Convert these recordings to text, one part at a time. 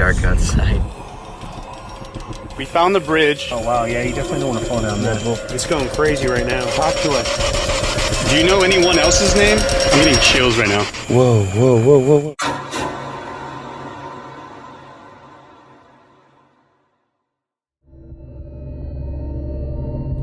dark outside. We found the bridge. Oh wow, yeah, you definitely don't want to fall down there. It's going crazy right now. Talk to us. Do you know anyone else's name? I'm getting chills right now. Whoa, whoa, whoa, whoa, whoa.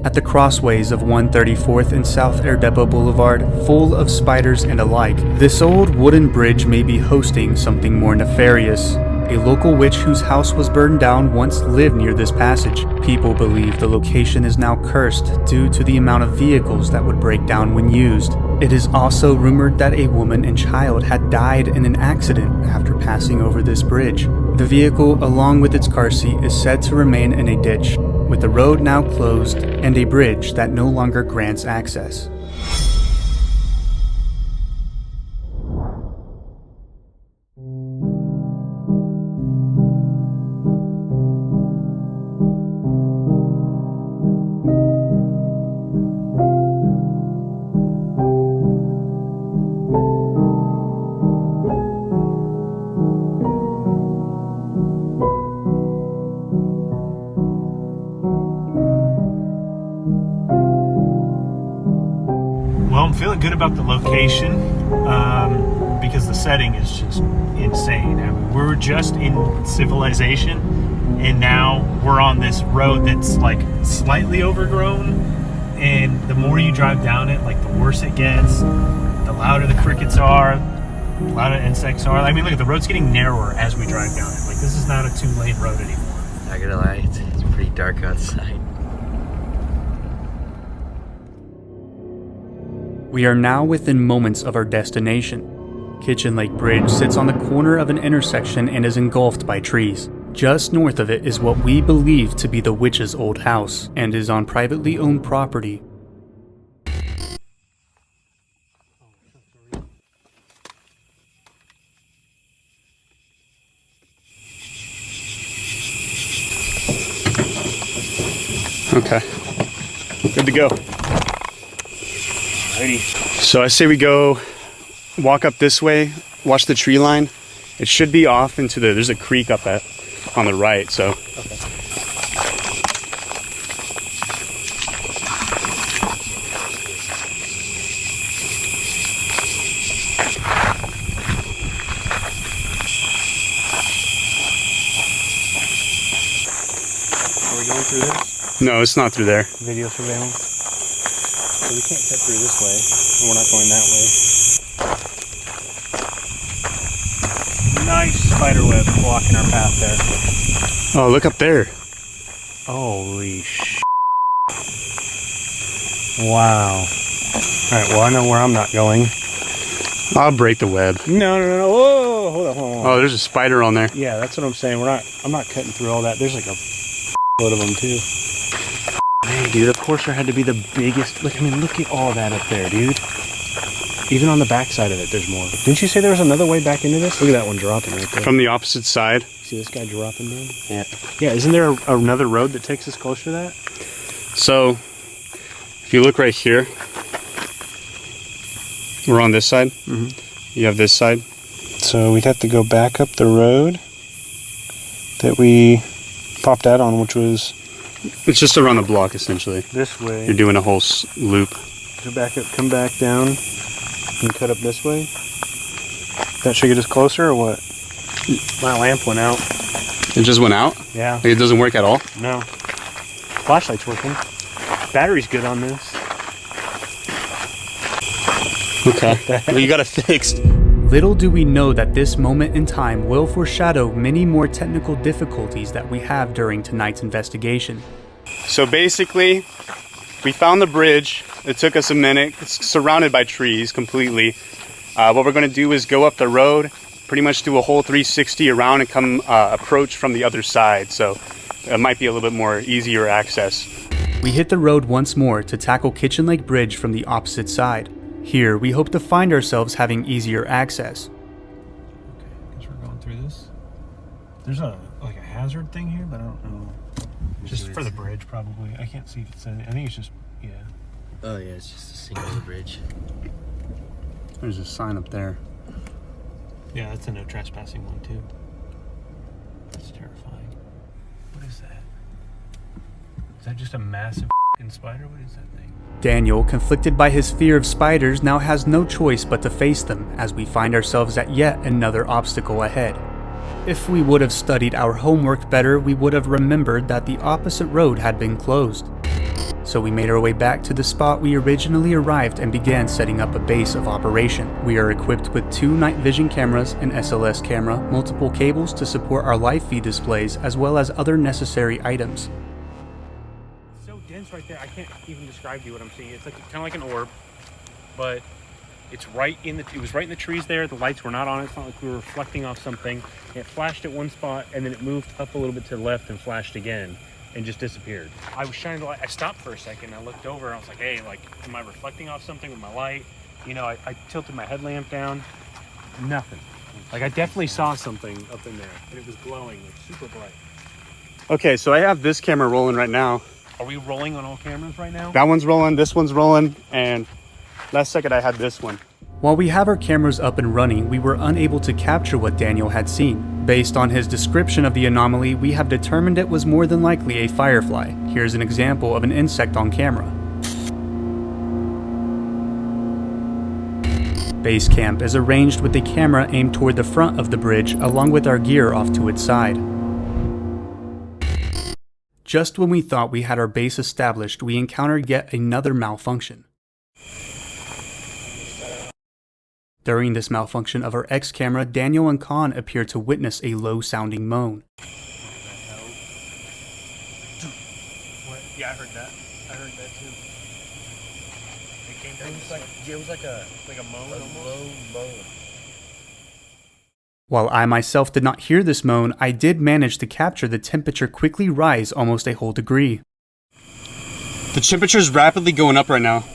At the crossways of 134th and South Air Depot Boulevard, full of spiders and alike, this old wooden bridge may be hosting something more nefarious. A local witch whose house was burned down once lived near this passage. People believe the location is now cursed due to the amount of vehicles that would break down when used. It is also rumored that a woman and child had died in an accident after passing over this bridge. The vehicle, along with its car seat, is said to remain in a ditch, with the road now closed and a bridge that no longer grants access. Well, I'm feeling good about the location because the setting is just insane. I mean, we're just in civilization, and now we're on this road that's like slightly overgrown. And the more you drive down it, like the worse it gets. The louder the crickets are, the louder insects are. I mean, look, the road's getting narrower as we drive down it. Like, this is not a 2-lane road anymore. Not gonna lie, it's pretty dark outside. We are now within moments of our destination. Kitchen Lake Bridge sits on the corner of an intersection and is engulfed by trees. Just north of it is what we believe to be the witch's old house, and is on privately owned property. Okay. Good to go. Alrighty. So I say we go walk up this way, watch the tree line. It should be off into there's a creek up on the right, so. Okay. Are we going through this? No, it's not through there. Video surveillance? So we can't cut through this way. We're not going that way. Nice spider web blocking our path there. Oh, look up there. Holy sh! Wow. Alright, well I know where I'm not going. I'll break the web. No. Whoa, hold on. Oh, there's a spider on there. Yeah, that's what I'm saying. I'm not cutting through all that. There's like a load of them too. Hey, dude, of course there had to be the biggest. Look at all that up there, dude. Even on the back side of it, there's more. Didn't you say there was another way back into this? Look at that one dropping right there. From the opposite side. See this guy dropping down? Yeah. Yeah, isn't there another road that takes us closer to that? So, if you look right here, we're on this side. Mm-hmm. You have this side. So we'd have to go back up the road that we popped out on, which was It's just around the block, essentially. this way. You're doing a whole loop. Go back up, come back down, and cut up this way. That should get us closer, or what? My lamp went out. It just went out? Yeah. Like, it doesn't work at all? No. Flashlight's working. Battery's good on this. Okay. Well, you got it fixed. Little do we know that this moment in time will foreshadow many more technical difficulties that we have during tonight's investigation. So basically, we found the bridge. It took us a minute. It's surrounded by trees completely. What we're going to do is go up the road, pretty much do a whole 360 around and come approach from the other side. So it might be a little bit more easier access. We hit the road once more to tackle Kitchen Lake Bridge from the opposite side. Here, we hope to find ourselves having easier access. Okay, I guess we're going through this. There's a hazard thing here, but I don't know. Just for the bridge, probably. I can't see if it's in. I think it's just, yeah. Oh yeah, it's just a single bridge. There's a sign up there. Yeah, that's a no trespassing one, too. terrifying. What is that? Is that just a massive f***ing spider? What is that thing? Daniel, conflicted by his fear of spiders, now has no choice but to face them as we find ourselves at yet another obstacle ahead. If we would have studied our homework better, we would have remembered that the opposite road had been closed. So we made our way back to the spot we originally arrived and began setting up a base of operation. We are equipped with 2 night vision cameras, an SLS camera, multiple cables to support our live feed displays, as well as other necessary items. It's so dense right there, I can't even describe to you what I'm seeing. It's like kind of like an orb, but it's right in the. It was right in the trees there. The lights were not on it. It's not like we were reflecting off something. It flashed at one spot and then it moved up a little bit to the left and flashed again and just disappeared. I was shining the light. I stopped for a second. I looked over and I was like, hey, like, am I reflecting off something with my light? You know, I tilted my headlamp down. Nothing. Like, I definitely saw something up in there and it was glowing, like super bright. Okay, so I have this camera rolling right now. Are we rolling on all cameras right now? That one's rolling, this one's rolling, and last second I had this one. While we have our cameras up and running, we were unable to capture what Daniel had seen. Based on his description of the anomaly, we have determined it was more than likely a firefly. Here's an example of an insect on camera. Base camp is arranged with the camera aimed toward the front of the bridge, along with our gear off to its side. Just when we thought we had our base established, we encountered yet another malfunction. During this malfunction of our X camera, Daniel and Kallon appeared to witness a low-sounding moan. What? Yeah, I heard that. I heard that too. It came down. It was like a moan, low moan. While I myself did not hear this moan, I did manage to capture the temperature quickly rise almost a whole degree. The temperature's rapidly going up right now.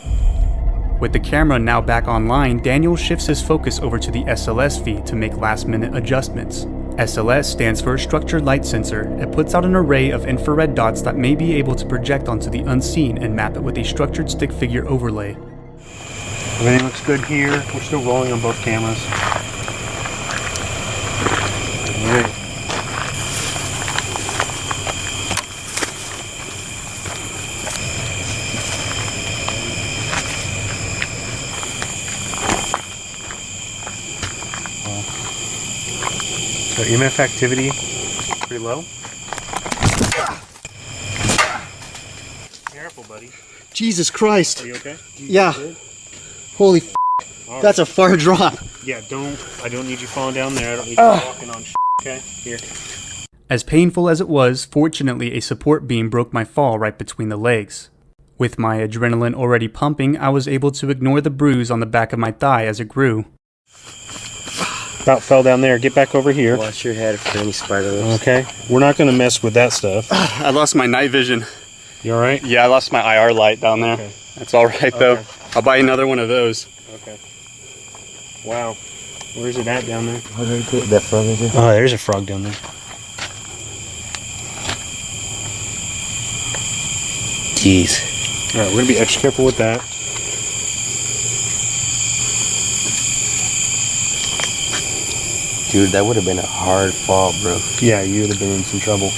With the camera now back online, Daniel shifts his focus over to the SLS feed to make last-minute adjustments. SLS stands for Structured Light Sensor. It puts out an array of infrared dots that may be able to project onto the unseen and map it with a structured stick figure overlay. Everything looks good here. We're still rolling on both cameras. All right. So EMF activity pretty low. Careful, buddy. Jesus Christ. Are you okay? Yeah. Holy f***. Right. That's a far drop. Yeah, I don't need you falling down there. I don't need you walking on okay? Here. As painful as it was, fortunately a support beam broke my fall right between the legs. With my adrenaline already pumping, I was able to ignore the bruise on the back of my thigh as it grew. About fell down there. Get back over here. Watch your head for any spider webs. Okay. We're not going to mess with that stuff. I lost my night vision. You alright? Yeah, I lost my IR light down there. Okay. That's alright though. Okay. I'll buy another one of those. Okay. Wow. Where's it at down there? That frog is there? Oh, there's a frog down there. Jeez. Alright, we're going to be extra careful with that. Dude, that would have been a hard fall, bro. Yeah, you would have been in some trouble.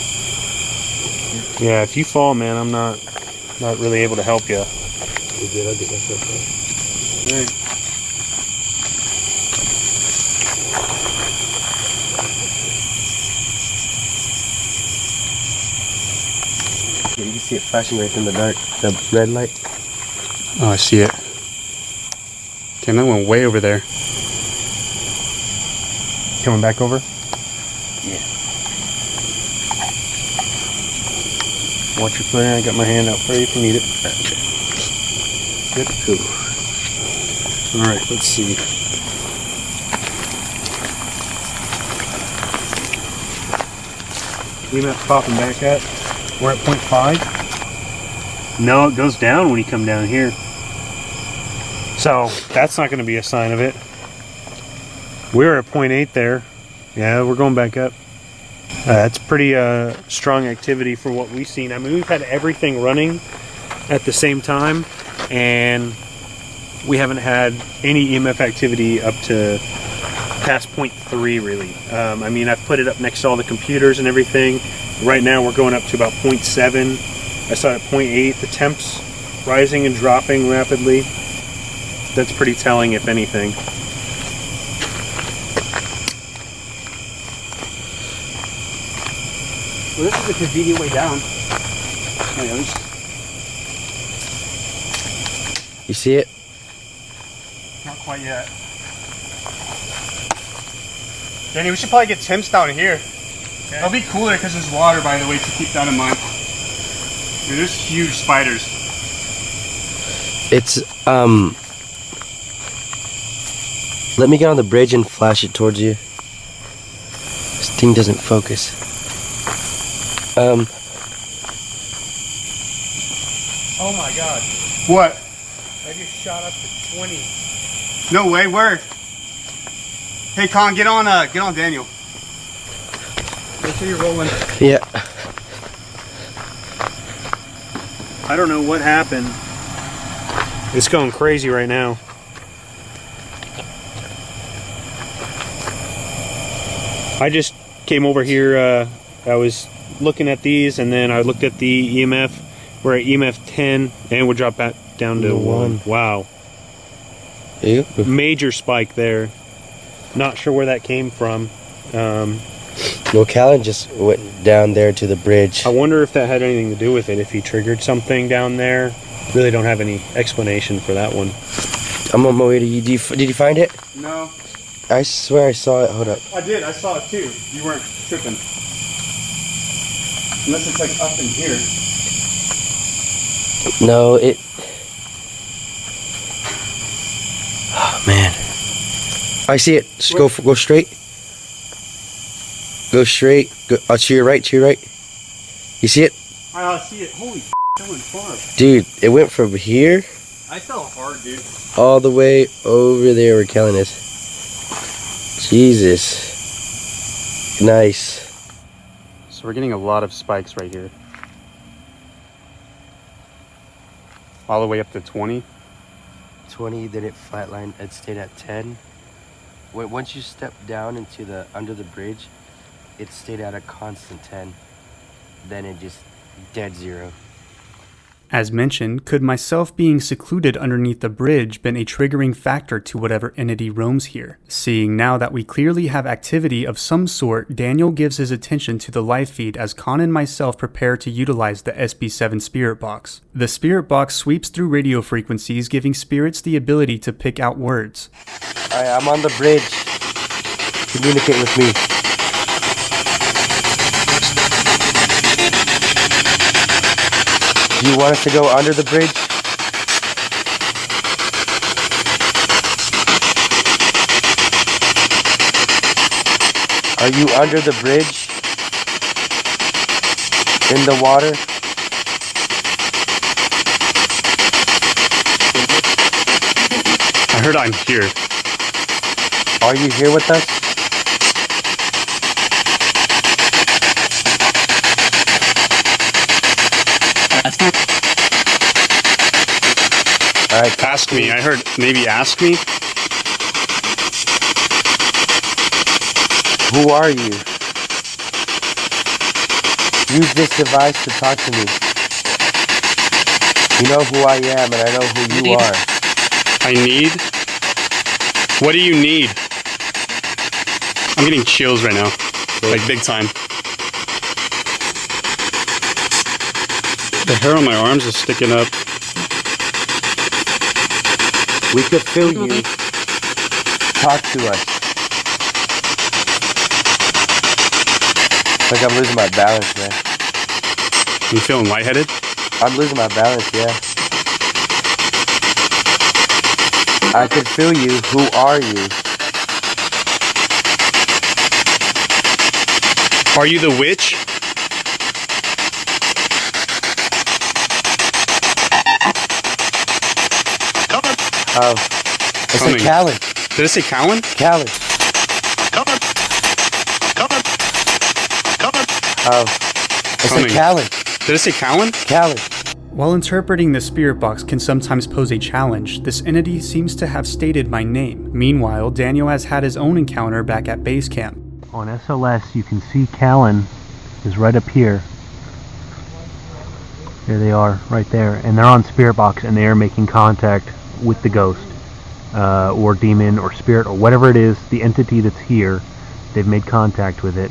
Yeah, if you fall, man, I'm not really able to help you. You good? I'll get myself up. Alright. Yeah, you can see it flashing right in the dark. The red light. Oh, I see it. Damn, that went way over there. Coming back over? Yeah. Watch your footing. I got my hand out for you if you need it. Good. Cool. Alright, let's see. EMF popping back at. We're at 0.5. No, it goes down when you come down here. So that's not going to be a sign of it. We're at 0.8 there. Yeah, we're going back up. That's pretty strong activity for what we've seen. I mean, we've had everything running at the same time, and we haven't had any EMF activity up to past 0.3 really. I mean, I've put it up next to all the computers and everything. Right now we're going up to about 0.7. I saw it at 0.8. The temps rising and dropping rapidly. That's pretty telling, if anything. Well, this is a convenient way down. You see it? Not quite yet. Danny, we should probably get temps down here. Okay. It'll be cooler because there's water, by the way, to keep that in mind. Dude, there's huge spiders. It's, let me get on the bridge and flash it towards you. This thing doesn't focus. Oh my god. What? I just shot up to 20. No way, where? Hey Con, get on Daniel. Make sure you're rolling. Yeah. I don't know what happened. It's going crazy right now. I just came over here, I was looking at these, and then I looked at the EMF. We're at EMF 10, and we'll drop back down to 1. Wow. Ew. Major spike there. Not sure where that came from. Well, Kallon just went down there to the bridge. I wonder if that had anything to do with it, if he triggered something down there. Really don't have any explanation for that one. I'm on my way to you. Did you find it? No. I swear I saw it. Hold up. I did, I saw it too. You weren't tripping. Unless it's like up in here. No, it... Oh, man. I see it. Just go straight. Go straight. Go, to your right, to your right. You see it? I see it. Holy f***, that went far. Dude, it went from here I fell hard, dude. all the way over there where Kallon is. Jesus. Nice. So we're getting a lot of spikes right here. All the way up to 20. 20, then it flatlined. It stayed at 10. Once you step down into the under the bridge, it stayed at a constant 10. Then it just dead zero. As mentioned, could myself being secluded underneath the bridge been a triggering factor to whatever entity roams here? Seeing now that we clearly have activity of some sort, Daniel gives his attention to the live feed as Con and myself prepare to utilize the SB7 spirit box. The spirit box sweeps through radio frequencies, giving spirits the ability to pick out words. Alright, I'm on the bridge. Communicate with me. Do you want us to go under the bridge? Are you under the bridge? In the water? I heard I'm here. Are you here with us? Alright. Ask me. I heard maybe ask me. Who are you? Use this device to talk to me. You know who I am and I know who you are. I need? What do you need? I'm getting chills right now. Like big time. The hair on my arms is sticking up. We could feel you. Talk to us. Like I'm losing my balance, man. You feeling lightheaded? I'm losing my balance, yeah. I could feel you. Who are you? Are you the witch? Oh, it's Coming. like Kallon. Did it say Kallon? Kallon. Oh, it's Coming. like Kallon. Did it say Kallon? Kallon. While interpreting the spirit box can sometimes pose a challenge, this entity seems to have stated my name. Meanwhile, Daniel has had his own encounter back at base camp. On SLS, you can see Kallon is right up here. There they are, right there. And they're on spirit box, and they are making contact with the ghost, or demon, or spirit, or whatever it is, the entity that's here. They've made contact with it,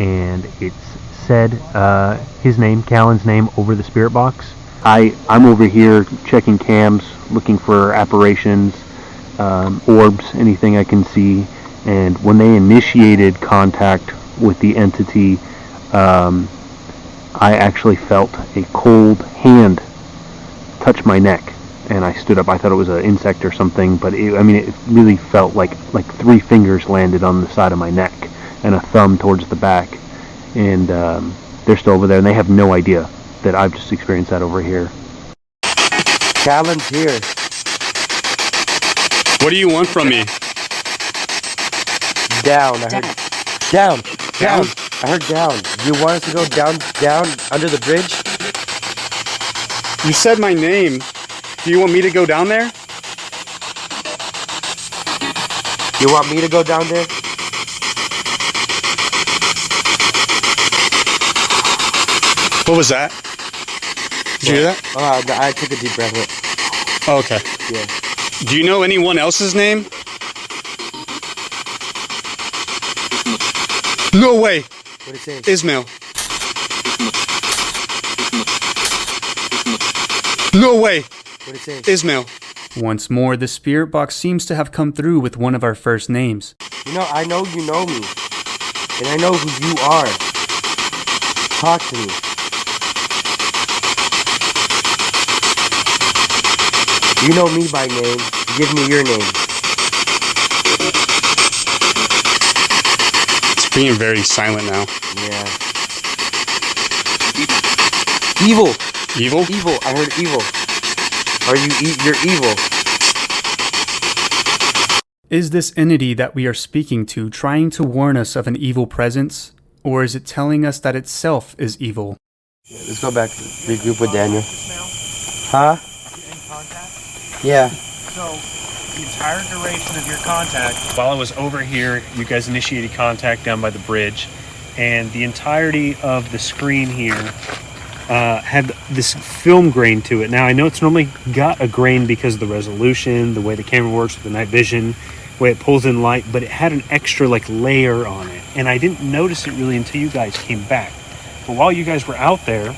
and it's said his name, Kallon's name, over the spirit box. I'm over here checking cams, looking for apparitions, orbs, anything I can see. And when they initiated contact with the entity, I actually felt a cold hand touch my neck, and I stood up. I thought it was an insect or something, but it really felt like 3 fingers landed on the side of my neck and a thumb towards the back. And they're still over there, and they have no idea that I've just experienced that over here. Kallon's here. What do you want from me? Down. I heard down. Down. I heard down. You want us to go down under the bridge? You said my name. Do you want me to go down there? You want me to go down there? What was that? Did you hear that? No, I took a deep breath. Oh, okay. Yeah. Do you know anyone else's name? No way. What it say? Ismail. No way. What it say? Ismail. Once more, the spirit box seems to have come through with one of our first names. You know, I know you know me. And I know who you are. Talk to me. You know me by name. Give me your name. It's being very silent now. Yeah. Evil. Evil? Evil. I heard evil. Are you're evil. Is this entity that we are speaking to trying to warn us of an evil presence? Or is it telling us that itself is evil? Let's go back. Regroup with Daniel. Huh? Yeah. So, the entire duration of your contact, while I was over here, you guys initiated contact down by the bridge, and the entirety of the screen here had this film grain to it. Now, I know it's normally got a grain because of the resolution, the way the camera works with the night vision, the way it pulls in light, but it had an extra layer on it, and I didn't notice it really until you guys came back. But while you guys were out there,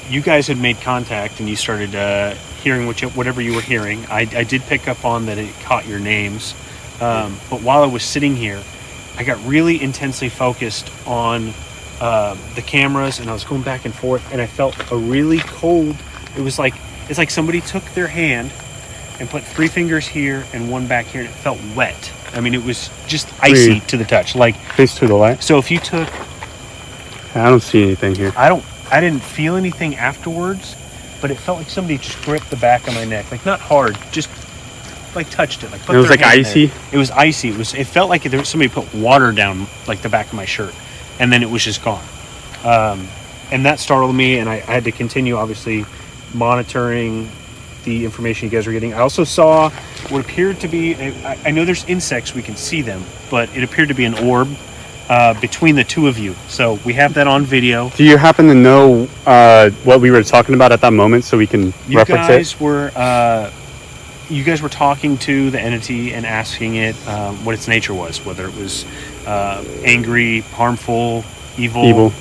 you guys had made contact, and you started hearing whatever you were hearing. I did pick up on that it caught your names, but while I was sitting here, I got really intensely focused on the cameras, and I was going back and forth, and I felt a really cold. It's like somebody took their hand and put 3 fingers here and 1 back here, and it felt wet. I mean, it was just icy to the touch. Face to the light. So if you took, I don't see anything here. I didn't feel anything afterwards, but it felt like somebody just gripped the back of my neck, not hard, just touched it. It was icy. There. It was icy. It felt like somebody put water down the back of my shirt, and then it was just gone. And that startled me, and I had to continue, obviously, monitoring the information you guys were getting. I also saw what appeared to be, I know there's insects, we can see them, but it appeared to be an orb between the 2 of you. So we have that on video. Do you happen to know what we were talking about at that moment so we can reference it? You guys were talking to the entity and asking it what its nature was, whether it was angry, harmful, evil.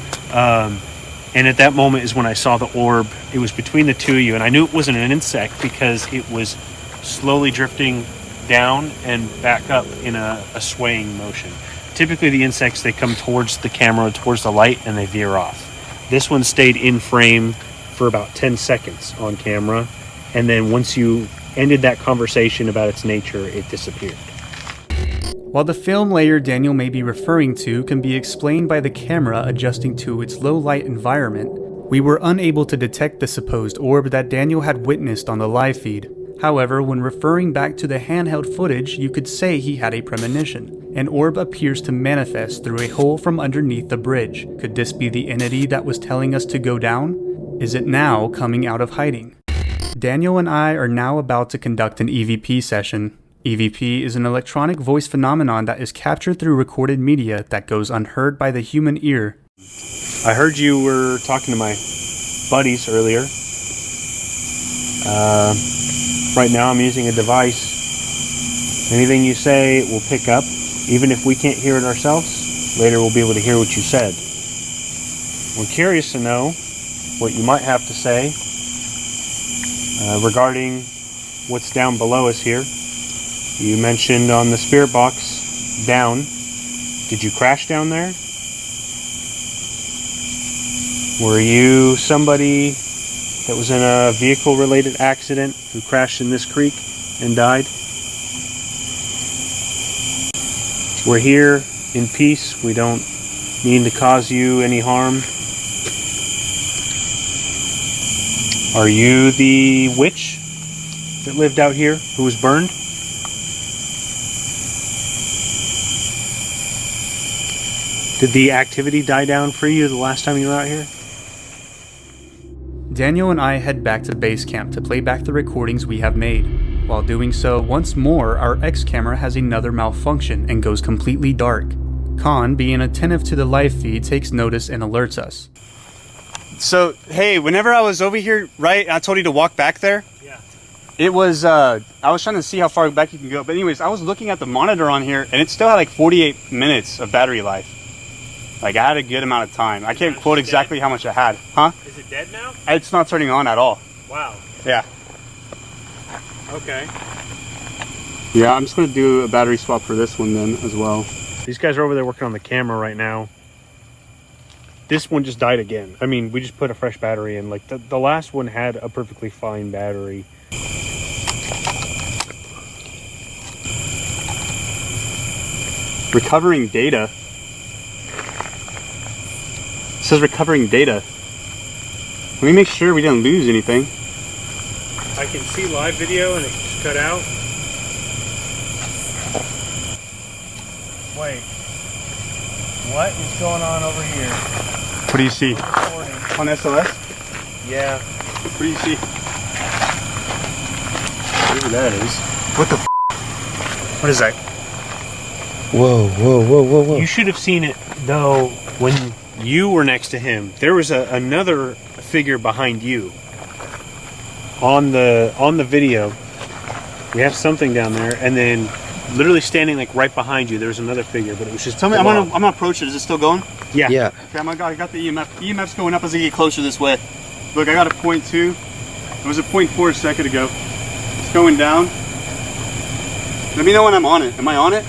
And at that moment is when I saw the orb. It was between the 2 of you, and I knew it wasn't an insect because it was slowly drifting down and back up in a swaying motion. Typically the insects, they come towards the camera, towards the light, and they veer off. This one stayed in frame for about 10 seconds on camera, and then once you ended that conversation about its nature, it disappeared. While the film layer Daniel may be referring to can be explained by the camera adjusting to its low light environment, we were unable to detect the supposed orb that Daniel had witnessed on the live feed. However, when referring back to the handheld footage, you could say he had a premonition. An orb appears to manifest through a hole from underneath the bridge. Could this be the entity that was telling us to go down? Is it now coming out of hiding? Daniel and I are now about to conduct an EVP session. EVP is an electronic voice phenomenon that is captured through recorded media that goes unheard by the human ear. I heard you were talking to my buddies earlier. Right now I'm using a device. Anything you say will pick up. Even if we can't hear it ourselves, later we'll be able to hear what you said. We're curious to know what you might have to say regarding what's down below us here. You mentioned on the spirit box down. Did you crash down there? Were you somebody that was in a vehicle related accident who crashed in this creek and died? We're here in peace. We don't mean to cause you any harm. Are you the witch that lived out here who was burned? Did the activity die down for you the last time you were out here? Daniel and I head back to base camp to play back the recordings we have made. While doing so, once more, our X camera has another malfunction and goes completely dark. Khan, being attentive to the live feed, takes notice and alerts us. So, hey, whenever I was over here, right, I told you to walk back there. Yeah. It was, I was trying to see how far back you can go. But anyways, I was looking at the monitor on here, and it still had like 48 minutes of battery life. Like, I had a good amount of time. I can't quote exactly how much I had. Huh? Is it dead now? It's not turning on at all. Wow. Yeah. Okay. Yeah, I'm just going to do a battery swap for this one then as well. These guys are over there working on the camera right now. This one just died again. I mean, we just put a fresh battery in. Like, the last one had a perfectly fine battery. Recovering data. It says recovering data. Let me make sure we didn't lose anything. I can see live video and it just cut out. Wait. What is going on over here? What do you see? Recording. On SLS? Yeah. What do you see? Whatever that is. What the What is that? Whoa, whoa, whoa, whoa, whoa. You should have seen it, though, when you were next to him. There was another figure behind you. On the video, we have something down there, and then literally standing like right behind you, there was another figure, but it was just... Tell me, I'm gonna approach it. Is it still going? Yeah. Yeah. Okay, I got the EMF. The EMF's going up as I get closer this way. Look, I got a 0.2. It was a 0.4 a second ago. It's going down. Let me know when I'm on it. Am I on it?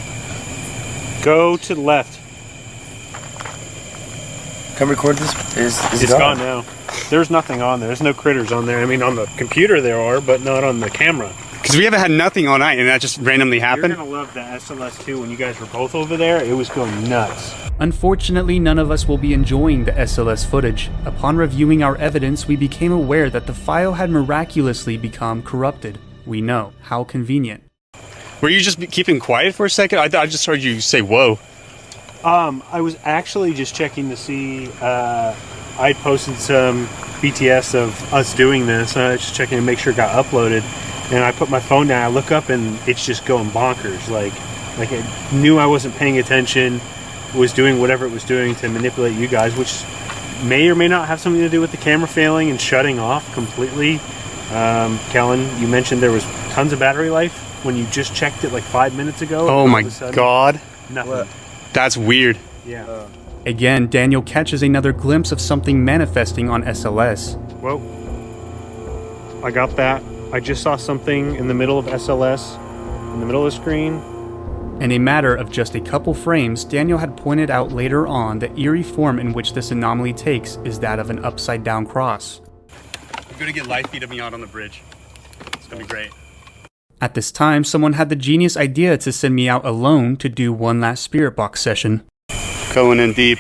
Go to the left. Come record this. Is it It's gone now. There's nothing on there. There's no critters on there. I mean, on the computer there are, but not on the camera. Because we haven't had nothing all night, and that just randomly happened. You're gonna love the SLS2 when you guys were both over there. It was going nuts. Unfortunately, none of us will be enjoying the SLS footage. Upon reviewing our evidence, we became aware that the file had miraculously become corrupted. We know. How convenient. Were you just keeping quiet for a second? I just heard you say, whoa. I was actually just checking to see. I posted some BTS of us doing this. I was just checking to make sure it got uploaded. And I put my phone down. I look up and it's just going bonkers. Like it knew I wasn't paying attention. Was doing whatever it was doing to manipulate you guys, which may or may not have something to do with the camera failing and shutting off completely. Kallon, you mentioned there was tons of battery life when you just checked it like 5 minutes ago. Oh my god. Nothing. What? That's weird. Yeah. Again, Daniel catches another glimpse of something manifesting on SLS. Well, I got that. I just saw something in the middle of SLS, in the middle of the screen. In a matter of just a couple frames, Daniel had pointed out later on the eerie form in which this anomaly takes is that of an upside-down cross. I'm gonna get live feed of me out on the bridge. It's gonna be great. At this time, someone had the genius idea to send me out alone to do one last spirit box session. Going in deep.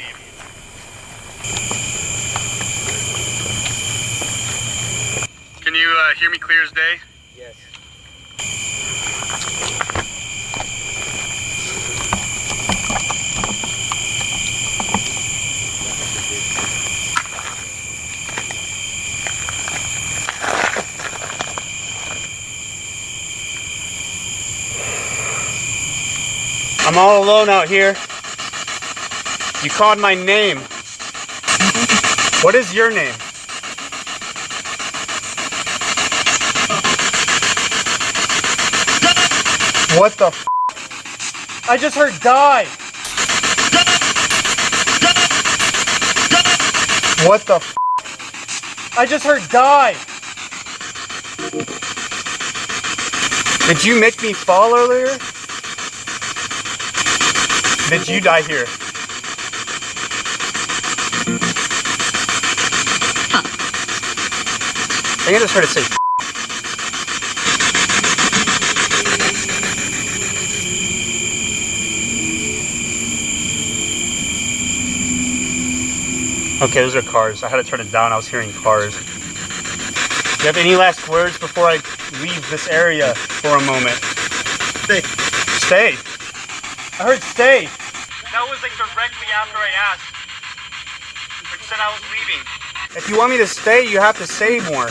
Can you hear me clear as day? Yes. I'm all alone out here. You called my name. What is your name? What the f? I just heard die. What the f? I just heard die. Did you make me fall earlier? Did you die here? I think I just heard it say. Okay, those are cars. I had to turn it down. I was hearing cars. Do you have any last words before I leave this area for a moment? Stay. Stay? I heard stay. That was like directly after I asked. I said I was leaving. If you want me to stay, you have to say more.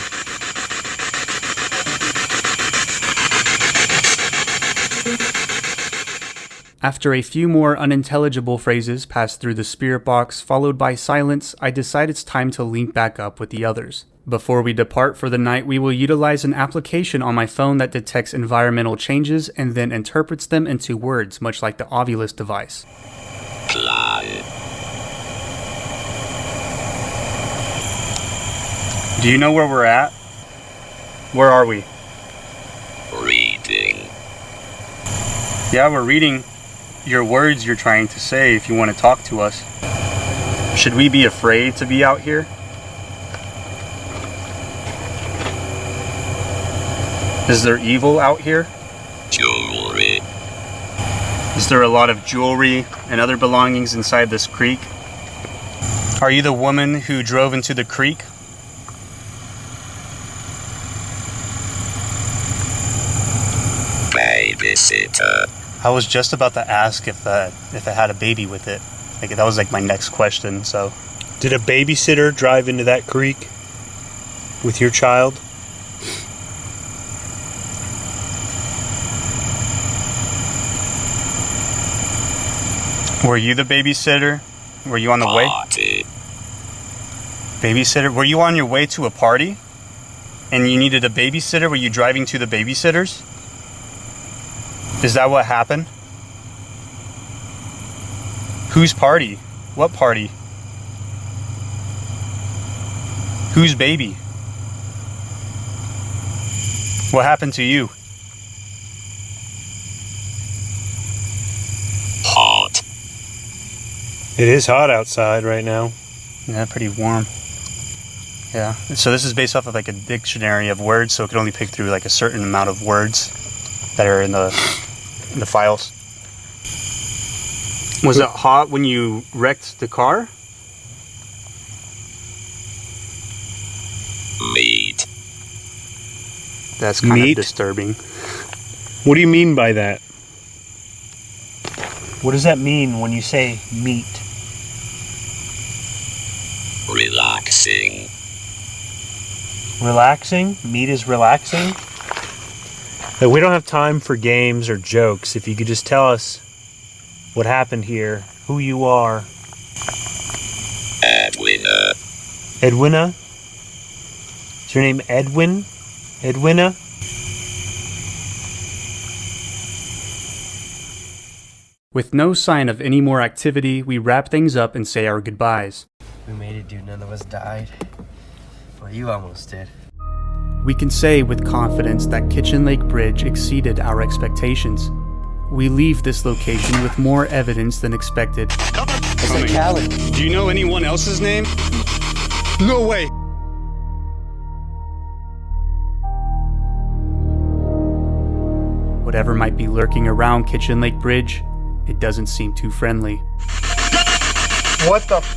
After a few more unintelligible phrases passed through the spirit box, followed by silence, I decide it's time to link back up with the others. Before we depart for the night, we will utilize an application on my phone that detects environmental changes and then interprets them into words, much like the Ovilus device. Do you know where we're at? Where are we? Reading. Yeah, we're reading your words you're trying to say if you want to talk to us. Should we be afraid to be out here? Is there evil out here? Jewelry. Is there a lot of jewelry and other belongings inside this creek? Are you the woman who drove into the creek? Babysitter. I was just about to ask if it had a baby with it. Like that was like my next question. So, Did a babysitter drive into that creek with your child? were you the babysitter? Were you on the way? Party. Babysitter? Were you on your way to a party? And you needed a babysitter? Were you driving to the babysitters? Is that what happened? Whose party? What party? Whose baby? What happened to you? Hot. It is hot outside right now. Yeah, pretty warm. Yeah. So this is based off of like a dictionary of words, so it can only pick through like a certain amount of words that are in the files. Was it hot when you wrecked the car? Meat. That's kind Meat? of disturbing. What do you mean by that? What does that mean when you say meat? Relaxing. Relaxing? Meat is relaxing? Like, we don't have time for games or jokes. If you could just tell us what happened here, who you are. Edwina. Edwina? Is your name Edwin? Edwina? With no sign of any more activity, we wrap things up and say our goodbyes. We made it, dude. None of us died. Well, you almost did. We can say with confidence that Kitchen Lake Bridge exceeded our expectations. We leave this location with more evidence than expected. It's like Kallon. Do you know anyone else's name? No way! Whatever might be lurking around Kitchen Lake Bridge, it doesn't seem too friendly. What the f?